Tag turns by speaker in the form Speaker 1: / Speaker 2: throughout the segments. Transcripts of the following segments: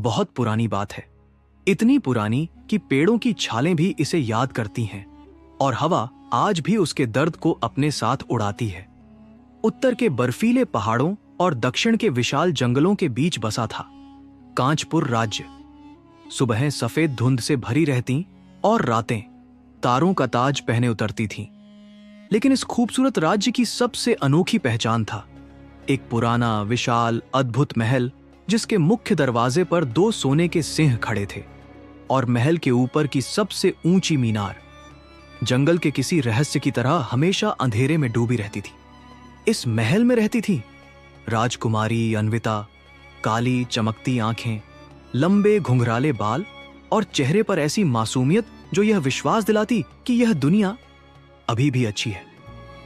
Speaker 1: बहुत पुरानी बात है, इतनी पुरानी कि पेड़ों की छालें भी इसे याद करती हैं और हवा आज भी उसके दर्द को अपने साथ उड़ाती है। उत्तर के बर्फीले पहाड़ों और दक्षिण के विशाल जंगलों के बीच बसा था कांचपुर राज्य। सुबहें सफेद धुंध से भरी रहती और रातें तारों का ताज पहने उतरती थीं। लेकिन इस खूबसूरत राज्य की सबसे अनोखी पहचान था एक पुराना विशाल अद्भुत महल, जिसके मुख्य दरवाजे पर 2 सोने के सिंह खड़े थे और महल के ऊपर की सबसे ऊंची मीनार जंगल के किसी रहस्य की तरह हमेशा अंधेरे में डूबी रहती थी। इस महल में रहती थी राजकुमारी अन्विता, काली चमकती आंखें, लंबे घुंघराले बाल और चेहरे पर ऐसी मासूमियत जो यह विश्वास दिलाती कि यह दुनिया अभी भी अच्छी है।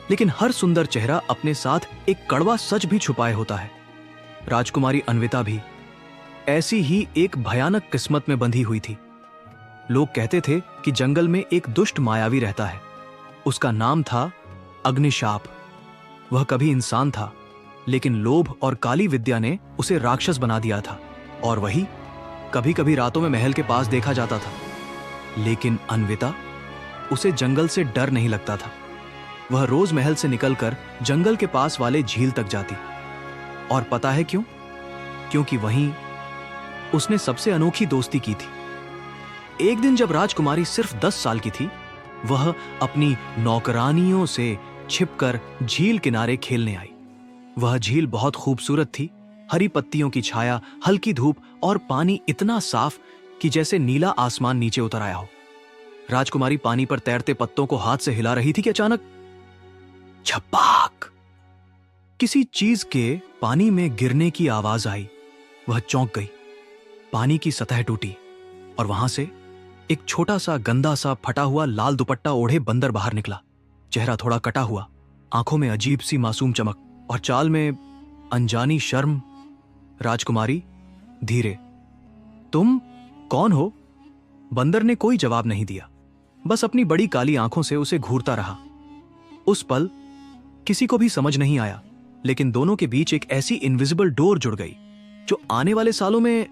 Speaker 1: लेकिन हर सुंदर चेहरा अपने साथ एक कड़वा सच भी छुपाए होता है। राजकुमारी अन्विता भी ऐसी ही एक भयानक किस्मत में बंधी हुई थी। लोग कहते थे कि जंगल में एक दुष्ट मायावी रहता है। उसका नाम था अग्निशाप। वह कभी इंसान था, लेकिन लोभ और काली विद्या ने उसे राक्षस बना दिया था और वही कभी कभी रातों में महल के पास देखा जाता था। लेकिन अन्विता, उसे जंगल से डर नहीं लगता था। वह रोज महल से निकलकर जंगल के पास वाले झील तक जाती। और पता है क्यों? क्योंकि वहीं उसने सबसे अनोखी दोस्ती की थी। एक दिन जब राजकुमारी सिर्फ 10 साल की थी, वह अपनी नौकरानियों से छिपकर झील किनारे खेलने आई। वह झील बहुत खूबसूरत थी। हरी पत्तियों की छाया, हल्की धूप और पानी इतना साफ कि जैसे नीला आसमान नीचे उतर आया हो। राजकुमारी पानी पर तैरते पत्तों को हाथ से हिला रही थी कि अचानक छपाक किसी चीज के पानी में गिरने की आवाज आई। वह चौंक गई। पानी की सतह टूटी और वहां से एक छोटा सा गंदा सा फटा हुआ लाल दुपट्टा ओढ़े बंदर बाहर निकला। चेहरा थोड़ा कटा हुआ, आंखों में अजीब सी मासूम चमक और चाल में अनजानी शर्म। राजकुमारी, धीरे, तुम कौन हो? बंदर ने कोई जवाब नहीं दिया, बस अपनी बड़ी काली आंखों से उसे घूरता रहा। उस पल किसी को भी समझ नहीं आया, लेकिन दोनों के बीच एक ऐसी इनविजिबल डोर जुड़ गई जो आने वाले सालों में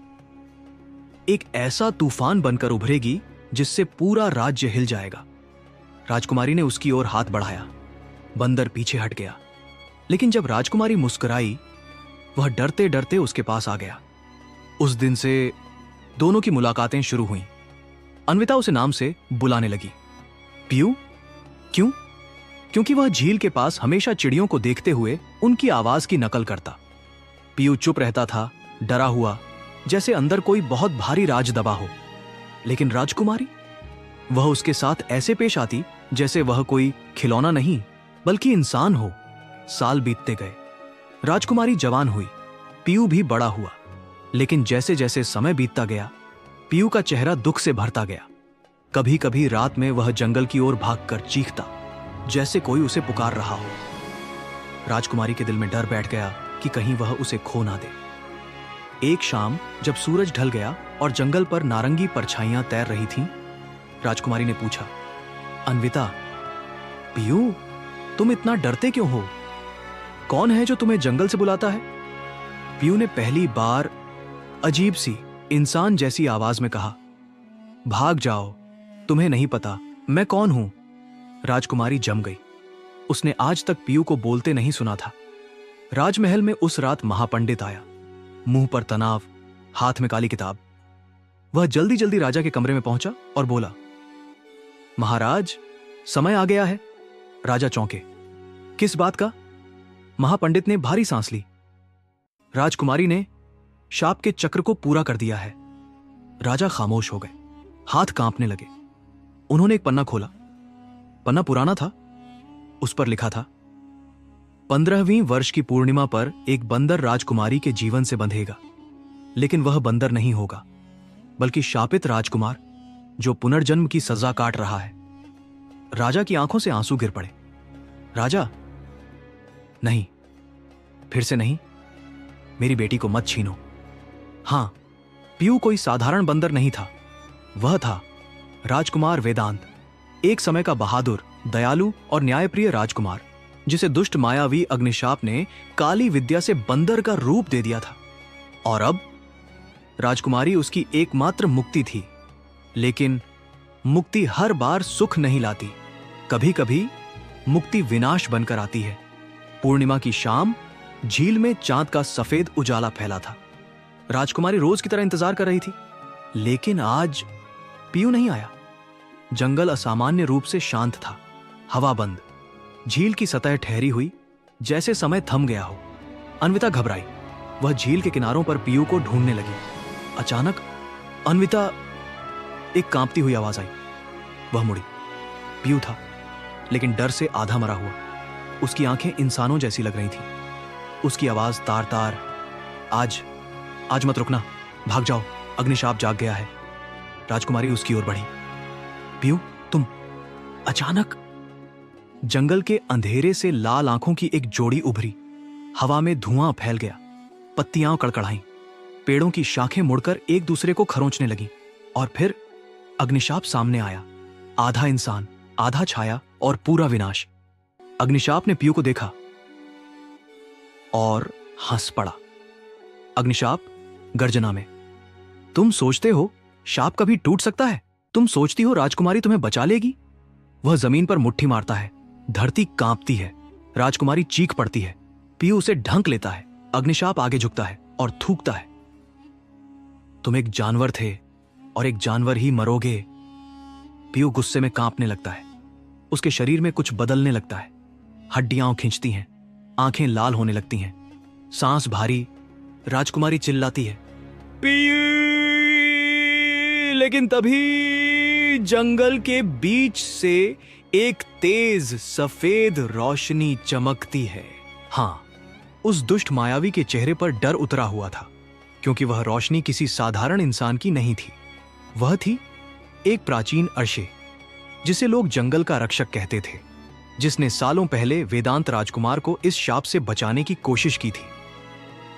Speaker 1: एक ऐसा तूफान बनकर उभरेगी जिससे पूरा राज्य हिल जाएगा। राजकुमारी ने उसकी ओर हाथ बढ़ाया। बंदर पीछे हट गया, लेकिन जब राजकुमारी मुस्कुराई, वह डरते डरते उसके पास आ गया। उस दिन से दोनों की मुलाकातें शुरू हुईं। अन्विता उसे नाम से बुलाने लगी। पीयू। क्यों? क्योंकि वह झील के पास हमेशा चिड़ियों को देखते हुए उनकी आवाज की नकल करता। पीयू चुप रहता था, डरा हुआ, जैसे अंदर कोई बहुत भारी राज दबा हो। लेकिन राजकुमारी, वह उसके साथ ऐसे पेश आती जैसे वह कोई खिलौना नहीं बल्कि इंसान हो। साल बीतते गए, राजकुमारी जवान हुई, पीयू भी बड़ा हुआ। लेकिन जैसे जैसे समय बीतता गया, पीयू का चेहरा दुख से भरता गया। कभी कभी रात में वह जंगल की ओर भागकर चीखता, जैसे कोई उसे पुकार रहा हो। राजकुमारी के दिल में डर बैठ गया कि कहीं वह उसे खो ना दे। एक शाम जब सूरज ढल गया और जंगल पर नारंगी परछाइयां तैर रही थीं, राजकुमारी ने पूछा, अन्विता, पीयू, तुम इतना डरते क्यों हो? कौन है जो तुम्हें जंगल से बुलाता है? पीयू ने पहली बार अजीब सी इंसान जैसी आवाज में कहा, भाग जाओ, तुम्हें नहीं पता मैं कौन हूं। राजकुमारी जम गई। उसने आज तक पीयू को बोलते नहीं सुना था। राजमहल में उस रात महापंडित आया, मुंह पर तनाव, हाथ में काली किताब। वह जल्दी जल्दी राजा के कमरे में पहुंचा और बोला, महाराज, समय आ गया है। राजा चौंके। किस बात का? महापंडित ने भारी सांस ली। राजकुमारी ने शाप के चक्र को पूरा कर दिया है। राजा खामोश हो गए, हाथ कांपने लगे। उन्होंने एक पन्ना खोला। पन्ना पुराना था। उस पर लिखा था, 15वीं वर्ष की पूर्णिमा पर एक बंदर राजकुमारी के जीवन से बंधेगा, लेकिन वह बंदर नहीं होगा, बल्कि शापित राजकुमार जो पुनर्जन्म की सजा काट रहा है। राजा की आंखों से आंसू गिर पड़े। राजा, नहीं, फिर से नहीं, मेरी बेटी को मत छीनो। हां, पीयू कोई साधारण बंदर नहीं था। वह था राजकुमार वेदांत, एक समय का बहादुर, दयालु और न्यायप्रिय राजकुमार, जिसे दुष्ट मायावी अग्निशाप ने काली विद्या से बंदर का रूप दे दिया था। और अब राजकुमारी उसकी एकमात्र मुक्ति थी, लेकिन मुक्ति हर बार सुख नहीं लाती। कभी कभी मुक्ति विनाश बनकर आती है। पूर्णिमा की शाम झील में चांद का सफेद उजाला फैला था। राजकुमारी रोज की तरह इंतजार कर रही थी, लेकिन आज पीयू नहीं आया। जंगल असामान्य रूप से शांत था, हवा बंद, झील की सतह ठहरी हुई, जैसे समय थम गया हो। अन्विता घबराई। वह झील के किनारों पर पीयू को ढूंढने लगी। अचानक अन्विता एक कांपती हुई आवाज आई। वह मुड़ी। पीयू था, लेकिन डर से आधा मरा हुआ। उसकी आंखें इंसानों जैसी लग रही थीं। उसकी आवाज तार तार, आज मत रुकना, भाग जाओ, अग्निशाप जाग गया है। राजकुमारी उसकी ओर बढ़ी। पीयू, तुम। अचानक जंगल के अंधेरे से लाल आंखों की एक जोड़ी उभरी। हवा में धुआं फैल गया, पत्तियां कड़कड़ाईं, पेड़ों की शाखें मुड़कर एक दूसरे को खरोंचने लगीं, और फिर अग्निशाप सामने आया। आधा इंसान, आधा छाया और पूरा विनाश। अग्निशाप ने पीयू को देखा और हंस पड़ा। अग्निशाप गर्जना में, तुम सोचते हो शाप कभी टूट सकता है? तुम सोचती हो राजकुमारी तुम्हें बचा लेगी? वह जमीन पर मुट्ठी मारता है। धरती कांपती है। राजकुमारी चीख पड़ती है। पीयू उसे ढंक लेता है। अग्निशाप आगे झुकता है और थूकता है, तुम एक जानवर थे और एक जानवर ही मरोगे। पीयू गुस्से में कांपने लगता है। उसके शरीर में कुछ बदलने लगता है। हड्डियां खिंचती हैं, आंखें लाल होने लगती हैं, सांस भारी। राजकुमारी चिल्लाती है, पीयू! लेकिन तभी जंगल के बीच से एक तेज सफेद रोशनी चमकती है। हां, उस दुष्ट मायावी के चेहरे पर डर उतरा हुआ था, क्योंकि वह रोशनी किसी साधारण इंसान की नहीं थी। वह थी एक प्राचीन अर्शे, जिसे लोग जंगल का रक्षक कहते थे, जिसने सालों पहले वेदांत राजकुमार को इस शाप से बचाने की कोशिश की थी।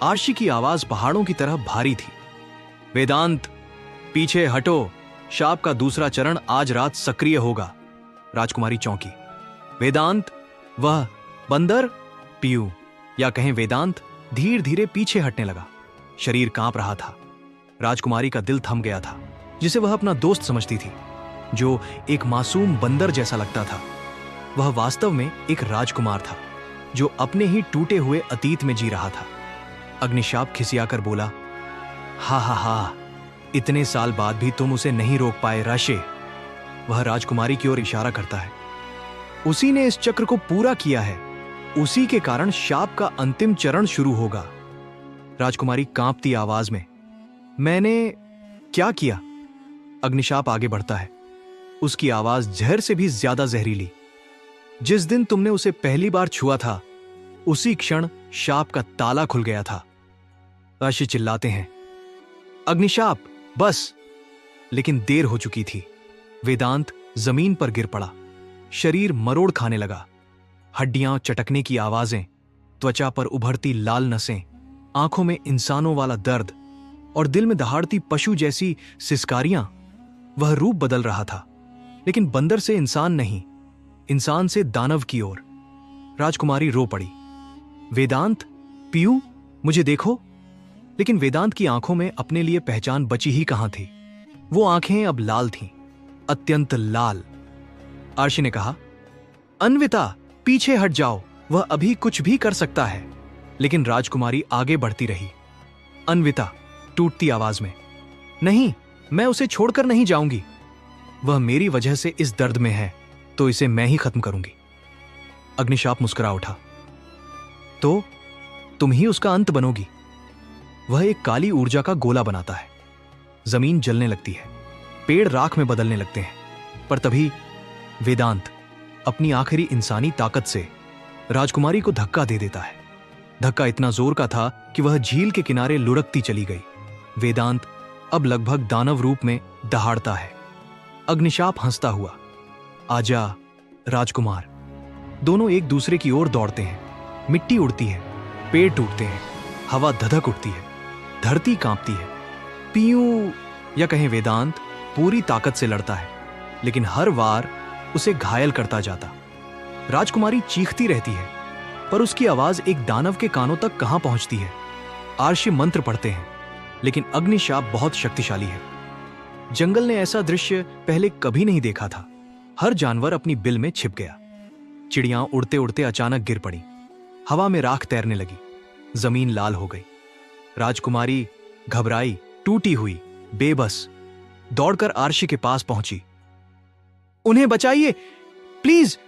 Speaker 1: आर्शी की आवाज पहाड़ों की तरह भारी थी। वेदांत, पीछे हटो, शाप का दूसरा चरण आज रात सक्रिय होगा। राजकुमारी चौंकी। वेदांत, वह बंदर? पीयू, या कहें वेदांत, धीरे धीरे पीछे हटने लगा। शरीर कांप रहा था। राजकुमारी का दिल थम गया था, जिसे वह अपना दोस्त समझती थी, जो एक मासूम बंदर जैसा लगता था। वह वास्तव में एक राजकुमार था, जो अपने ही टूटे हुए अतीत में जी रहा था। अग्निशाप खिसियाकर बोला, हा हा हा, इतने साल बाद भी तुम उसे नहीं रोक पाए राशे। वह राजकुमारी की ओर इशारा करता है। उसी ने इस चक्र को पूरा किया है। उसी के कारण शाप का अंतिम चरण शुरू होगा। राजकुमारी कांपती आवाज में, मैंने क्या किया? अग्निशाप आगे बढ़ता है। उसकी आवाज जहर से भी ज्यादा जहरीली। जिस दिन तुमने उसे पहली बार छुआ था, उसी क्षण शाप का ताला खुल गया था। राशि चिल्लाते हैं, अग्निशाप, बस! लेकिन देर हो चुकी थी। वेदांत जमीन पर गिर पड़ा। शरीर मरोड़ खाने लगा। हड्डियां चटकने की आवाजें, त्वचा पर उभरती लाल नसें, आंखों में इंसानों वाला दर्द और दिल में दहाड़ती पशु जैसी सिसकारियां। वह रूप बदल रहा था, लेकिन बंदर से इंसान नहीं, इंसान से दानव की ओर। राजकुमारी रो पड़ी। वेदांत, पीयू, मुझे देखो। लेकिन वेदांत की आंखों में अपने लिए पहचान बची ही कहां थी। वो आंखें अब लाल थीं, अत्यंत लाल। आर्शी ने कहा, अन्विता, पीछे हट जाओ, वह अभी कुछ भी कर सकता है। लेकिन राजकुमारी आगे बढ़ती रही। अन्विता टूटती आवाज में, नहीं, मैं उसे छोड़कर नहीं जाऊंगी। वह मेरी वजह से इस दर्द में है, तो इसे मैं ही खत्म करूंगी। अग्निशाप मुस्कुरा उठा, तो तुम ही उसका अंत बनोगी। वह एक काली ऊर्जा का गोला बनाता है। जमीन जलने लगती है, पेड़ राख में बदलने लगते हैं। पर तभी वेदांत अपनी आखिरी इंसानी ताकत से राजकुमारी को धक्का दे देता है। धक्का इतना जोर का था कि वह झील के किनारे लुढ़कती चली गई। वेदांत अब लगभग दानव रूप में दहाड़ता है। अग्निशाप हंसता हुआ, आजा राजकुमार। दोनों एक दूसरे की ओर दौड़ते हैं। मिट्टी उड़ती है, पेड़ टूटते हैं, हवा धधक उठती है, धरती कांपती है। पीयू, या कहें वेदांत, पूरी ताकत से लड़ता है, लेकिन हर बार उसे घायल करता जाता। राजकुमारी चीखती रहती है, पर उसकी आवाज एक दानव के कानों तक कहां पहुंचती है। आर्शी मंत्र पढ़ते हैं, लेकिन अग्निशाप बहुत शक्तिशाली है। जंगल ने ऐसा दृश्य पहले कभी नहीं देखा था। हर जानवर अपनी बिल में छिप गया। चिड़ियां उड़ते उड़ते अचानक गिर पड़ी। हवा में राख तैरने लगी। जमीन लाल हो गई। राजकुमारी घबराई, टूटी हुई, बेबस दौड़कर आर्शी के पास पहुंची। उन्हें बचाइए प्लीज।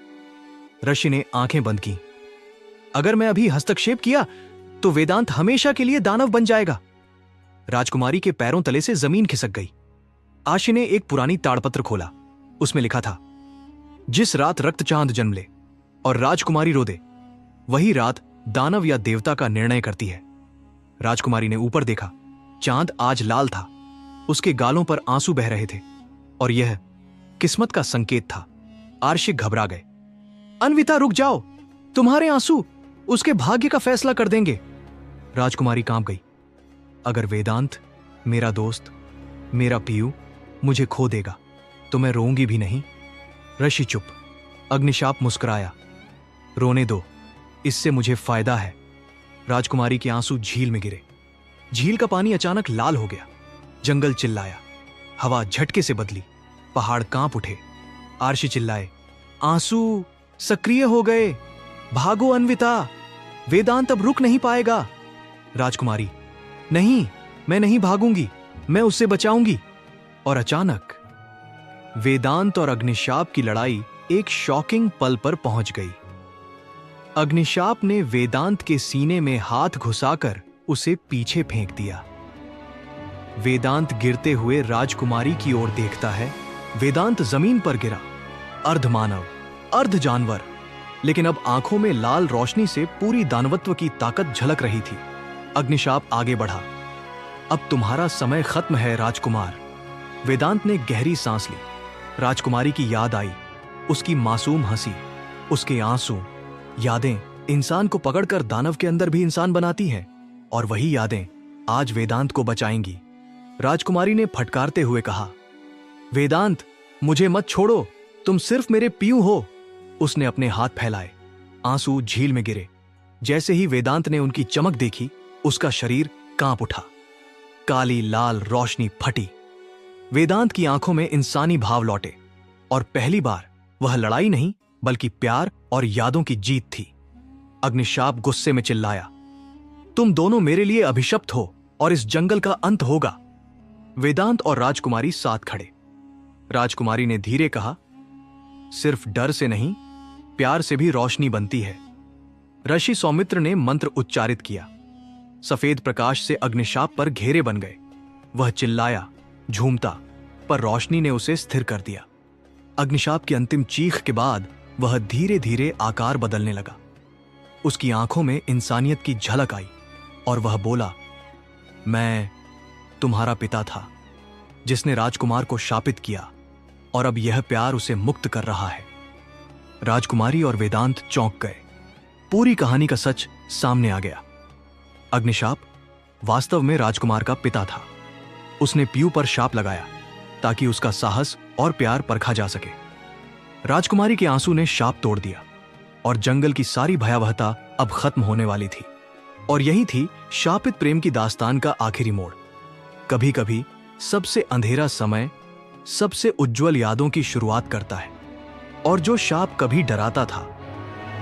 Speaker 1: ऋषि ने आंखें बंद की। अगर मैं अभी हस्तक्षेप किया तो वेदांत हमेशा के लिए दानव बन जाएगा। राजकुमारी के पैरों तले से जमीन खिसक गई। आशी ने एक पुरानी ताड़पत्र खोला। उसमें लिखा था, जिस रात रक्तचांद जन्म ले और राजकुमारी रो दे, वही रात दानव या देवता का निर्णय करती है। राजकुमारी ने ऊपर देखा। चांद आज लाल था। उसके गालों पर आंसू बह रहे थे और यह किस्मत का संकेत था। आर्शिक घबरा गए। अन्विता रुक जाओ, तुम्हारे आंसू उसके भाग्य का फैसला कर देंगे। राजकुमारी कांप गई। अगर वेदांत, मेरा दोस्त, मेरा पीयू, मुझे खो देगा तो मैं रोऊंगी भी नहीं। ऋषि चुप। अग्निशाप मुस्कुराया। रोने दो, इससे मुझे फायदा है। राजकुमारी के आंसू झील में गिरे। झील का पानी अचानक लाल हो गया। जंगल चिल्लाया। हवा झटके से बदली। पहाड़ कांप उठे। आर्शी चिल्लाए, आंसू सक्रिय हो गए, भागो अन्विता, वेदांत अब रुक नहीं पाएगा। राजकुमारी, नहीं, मैं नहीं भागूंगी, मैं उससे बचाऊंगी। और अचानक वेदांत और अग्निशाप की लड़ाई एक शॉकिंग पल पर पहुंच गई। अग्निशाप ने वेदांत के सीने में हाथ घुसाकर उसे पीछे फेंक दिया। वेदांत गिरते हुए राजकुमारी की ओर देखता है। वेदांत जमीन पर गिरा, अर्ध मानव, अर्ध जानवर, लेकिन अब आंखों में लाल रोशनी से पूरी दानवत्व की ताकत झलक रही थी। अग्निशाप आगे बढ़ा। अब तुम्हारा समय खत्म है राजकुमार। वेदांत ने गहरी सांस ली। राजकुमारी की याद आई, उसकी मासूम हंसी, उसके आंसू। यादें इंसान को पकड़कर दानव के अंदर भी इंसान बनाती हैं, और वही यादें आज वेदांत को बचाएंगी। राजकुमारी ने फटकारते हुए कहा, वेदांत, मुझे मत छोड़ो, तुम सिर्फ मेरे पीयू हो। उसने अपने हाथ फैलाए। आंसू झील में गिरे। जैसे ही वेदांत ने उनकी चमक देखी, उसका शरीर कांप उठा। काली लाल रोशनी फटी। वेदांत की आंखों में इंसानी भाव लौटे, और पहली बार वह लड़ाई नहीं बल्कि प्यार और यादों की जीत थी। अग्निशाप गुस्से में चिल्लाया, तुम दोनों मेरे लिए अभिशप्त हो और इस जंगल का अंत होगा। वेदांत और राजकुमारी साथ खड़े। राजकुमारी ने धीरे कहा, सिर्फ डर से नहीं, प्यार से भी रोशनी बनती है। ऋषि सौमित्र ने मंत्र उच्चारित किया। सफेद प्रकाश से अग्निशाप पर घेरे बन गए। वह चिल्लाया, झूमता, पर रोशनी ने उसे स्थिर कर दिया। अग्निशाप की अंतिम चीख के बाद वह धीरे धीरे आकार बदलने लगा। उसकी आंखों में इंसानियत की झलक आई और वह बोला, मैं तुम्हारा पिता था, जिसने राजकुमार को शापित किया, और अब यह प्यार उसे मुक्त कर रहा है। राजकुमारी और वेदांत चौंक गए। पूरी कहानी का सच सामने आ गया। अग्निशाप वास्तव में राजकुमार का पिता था। उसने पीयू पर शाप लगाया ताकि उसका साहस और प्यार परखा जा सके। राजकुमारी के आंसू ने शाप तोड़ दिया और जंगल की सारी भयावहता अब खत्म होने वाली थी। और यही थी शापित प्रेम की दास्तान का आखिरी मोड़। कभी कभी सबसे अंधेरा समय सबसे उज्जवल यादों की शुरुआत करता है, और जो शाप कभी डराता था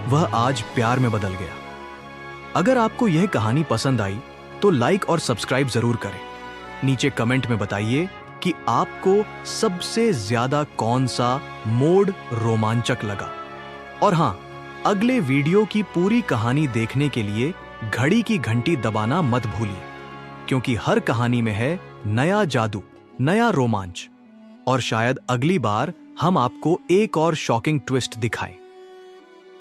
Speaker 1: वह आज प्यार में बदल गया। अगर आपको यह कहानी पसंद आई तो लाइक और सब्सक्राइब जरूर करें। नीचे कमेंट में बताइए कि आपको सबसे ज्यादा कौन सा मोड़ रोमांचक लगा। और हां, अगले वीडियो की पूरी कहानी देखने के लिए घड़ी की घंटी दबाना मत भूलिए, क्योंकि हर कहानी में है नया जादू, नया रोमांच, और शायद अगली बार हम आपको एक और शॉकिंग ट्विस्ट दिखाएं।